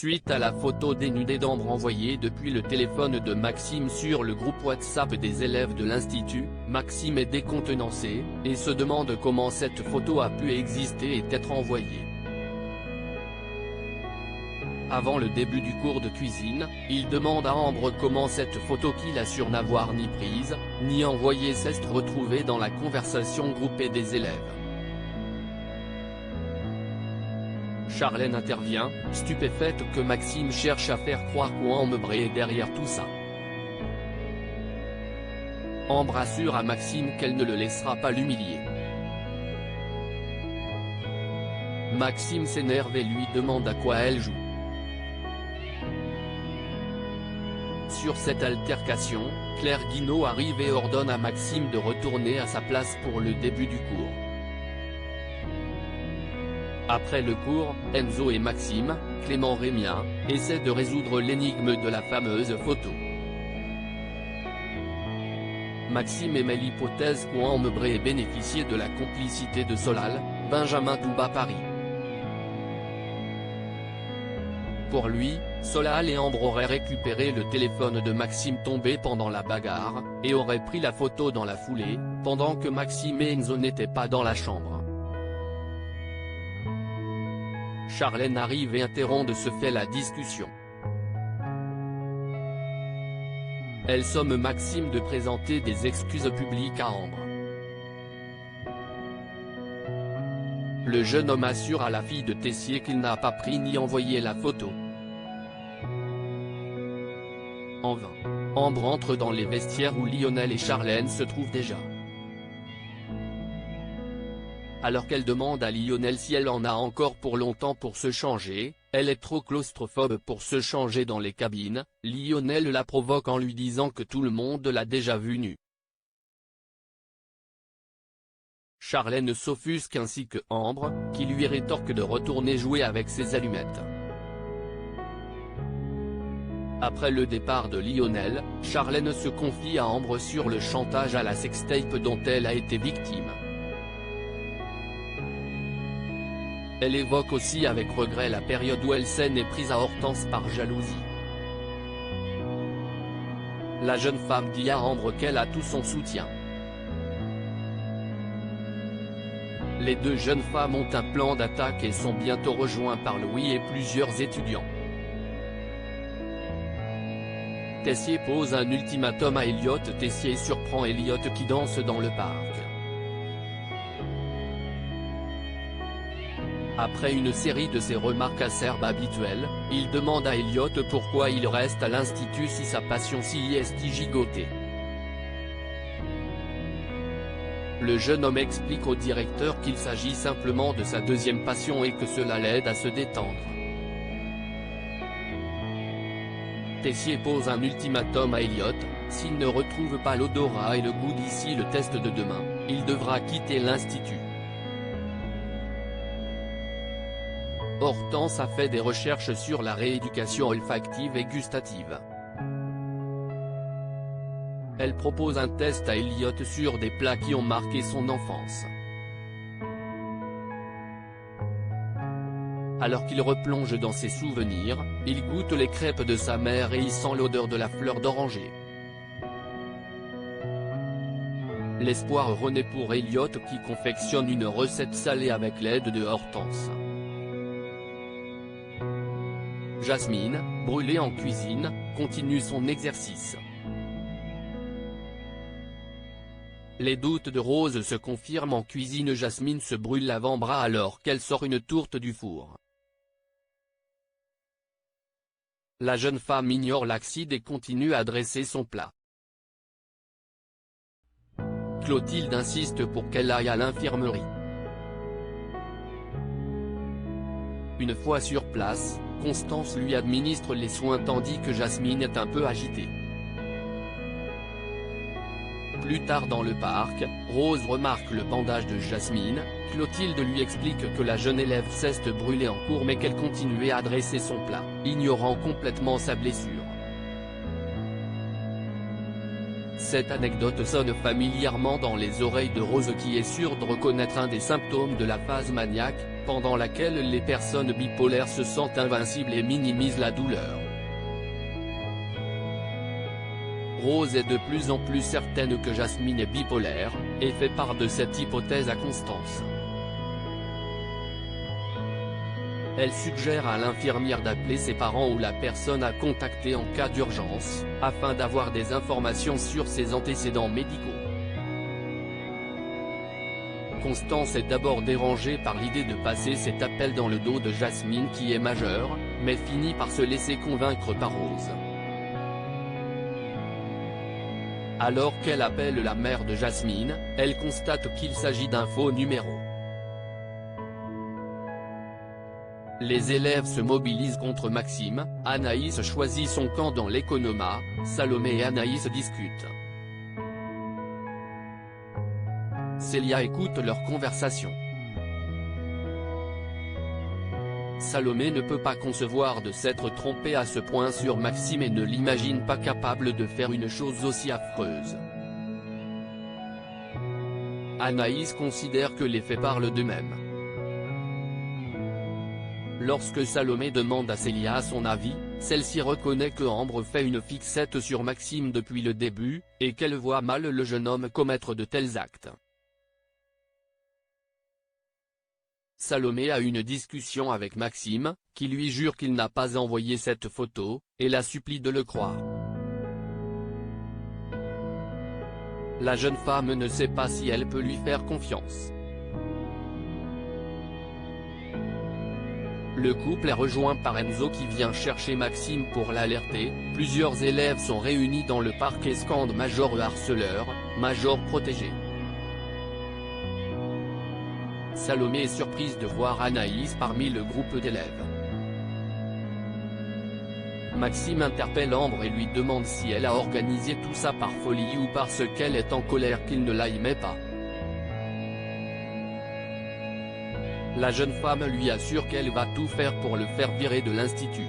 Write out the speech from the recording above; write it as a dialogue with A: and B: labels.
A: Suite à la photo dénudée d'Ambre envoyée depuis le téléphone de Maxime sur le groupe WhatsApp des élèves de l'Institut, Maxime est décontenancé, et se demande comment cette photo a pu exister et être envoyée. Avant le début du cours de cuisine, il demande à Ambre comment cette photo qu'il assure n'avoir ni prise, ni envoyée s'est retrouvée dans la conversation groupée des élèves. Charlène intervient, stupéfaite que Maxime cherche à faire croire qu'Ambre est derrière tout ça. Ambre assure à Maxime qu'elle ne le laissera pas l'humilier. Maxime s'énerve et lui demande à quoi elle joue. Sur cette altercation, Claire Guinaud arrive et ordonne à Maxime de retourner à sa place pour le début du cours. Après le cours, Enzo et Maxime, Clément Rémien, essaient de résoudre l'énigme de la fameuse photo. Maxime émet l'hypothèse qu'Ambre ait bénéficié de la complicité de Solal, Benjamin Touba Paris. Pour lui, Solal et Ambre auraient récupéré le téléphone de Maxime tombé pendant la bagarre, et auraient pris la photo dans la foulée, pendant que Maxime et Enzo n'étaient pas dans la chambre. Charlène arrive et interrompt de ce fait la discussion. Elle somme Maxime de présenter des excuses publiques à Ambre. Le jeune homme assure à la fille de Tessier qu'il n'a pas pris ni envoyé la photo. En vain, Ambre entre dans les vestiaires où Lionel et Charlène se trouvent déjà. Alors qu'elle demande à Lionel si elle en a encore pour longtemps pour se changer, elle est trop claustrophobe pour se changer dans les cabines, Lionel la provoque en lui disant que tout le monde l'a déjà vue nue. Charlène s'offusque ainsi que Ambre, qui lui rétorque de retourner jouer avec ses allumettes. Après le départ de Lionel, Charlène se confie à Ambre sur le chantage à la sextape dont elle a été victime. Elle évoque aussi avec regret la période où elle s'en est prise à Hortense par jalousie. La jeune femme dit à Ambre qu'elle a tout son soutien. Les deux jeunes femmes ont un plan d'attaque et sont bientôt rejoints par Louis et plusieurs étudiants. Tessier pose un ultimatum à Elliot. Tessier surprend Elliot qui danse dans le parc. Après une série de ses remarques acerbes habituelles, il demande à Elliot pourquoi il reste à l'institut si sa passion s'y est gigotée. Le jeune homme explique au directeur qu'il s'agit simplement de sa deuxième passion et que cela l'aide à se détendre. Tessier pose un ultimatum à Elliot, s'il ne retrouve pas l'odorat et le goût d'ici le test de demain, il devra quitter l'institut. Hortense a fait des recherches sur la rééducation olfactive et gustative. Elle propose un test à Elliot sur des plats qui ont marqué son enfance. Alors qu'il replonge dans ses souvenirs, il goûte les crêpes de sa mère et y sent l'odeur de la fleur d'oranger. L'espoir renaît pour Elliot qui confectionne une recette salée avec l'aide de Hortense. Jasmine, brûlée en cuisine, continue son exercice. Les doutes de Rose se confirment en cuisine. Jasmine se brûle l'avant-bras alors qu'elle sort une tourte du four. La jeune femme ignore l'accident et continue à dresser son plat. Clotilde insiste pour qu'elle aille à l'infirmerie. Une fois sur place, Constance lui administre les soins tandis que Jasmine est un peu agitée. Plus tard dans le parc, Rose remarque le bandage de Jasmine. Clotilde lui explique que la jeune élève s'est brûlée en cours mais qu'elle continuait à dresser son plat, ignorant complètement sa blessure. Cette anecdote sonne familièrement dans les oreilles de Rose qui est sûre de reconnaître un des symptômes de la phase maniaque, pendant laquelle les personnes bipolaires se sentent invincibles et minimisent la douleur. Rose est de plus en plus certaine que Jasmine est bipolaire, et fait part de cette hypothèse à Constance. Elle suggère à l'infirmière d'appeler ses parents ou la personne à contacter en cas d'urgence, afin d'avoir des informations sur ses antécédents médicaux. Constance est d'abord dérangée par l'idée de passer cet appel dans le dos de Jasmine qui est majeure, mais finit par se laisser convaincre par Rose. Alors qu'elle appelle la mère de Jasmine, elle constate qu'il s'agit d'un faux numéro. Les élèves se mobilisent contre Maxime, Anaïs choisit son camp dans l'économat, Salomé et Anaïs discutent. Célia écoute leur conversation. Salomé ne peut pas concevoir de s'être trompée à ce point sur Maxime et ne l'imagine pas capable de faire une chose aussi affreuse. Anaïs considère que les faits parlent d'eux-mêmes. Lorsque Salomé demande à Célia son avis, celle-ci reconnaît que Ambre fait une fixette sur Maxime depuis le début, et qu'elle voit mal le jeune homme commettre de tels actes. Salomé a une discussion avec Maxime, qui lui jure qu'il n'a pas envoyé cette photo, et la supplie de le croire. La jeune femme ne sait pas si elle peut lui faire confiance. Le couple est rejoint par Enzo qui vient chercher Maxime pour l'alerter. Plusieurs élèves sont réunis dans le parc et scandent Major harceleur, Major protégé. Salomé est surprise de voir Anaïs parmi le groupe d'élèves. Maxime interpelle Ambre et lui demande si elle a organisé tout ça par folie ou parce qu'elle est en colère qu'il ne la aimait pas. La jeune femme lui assure qu'elle va tout faire pour le faire virer de l'institut.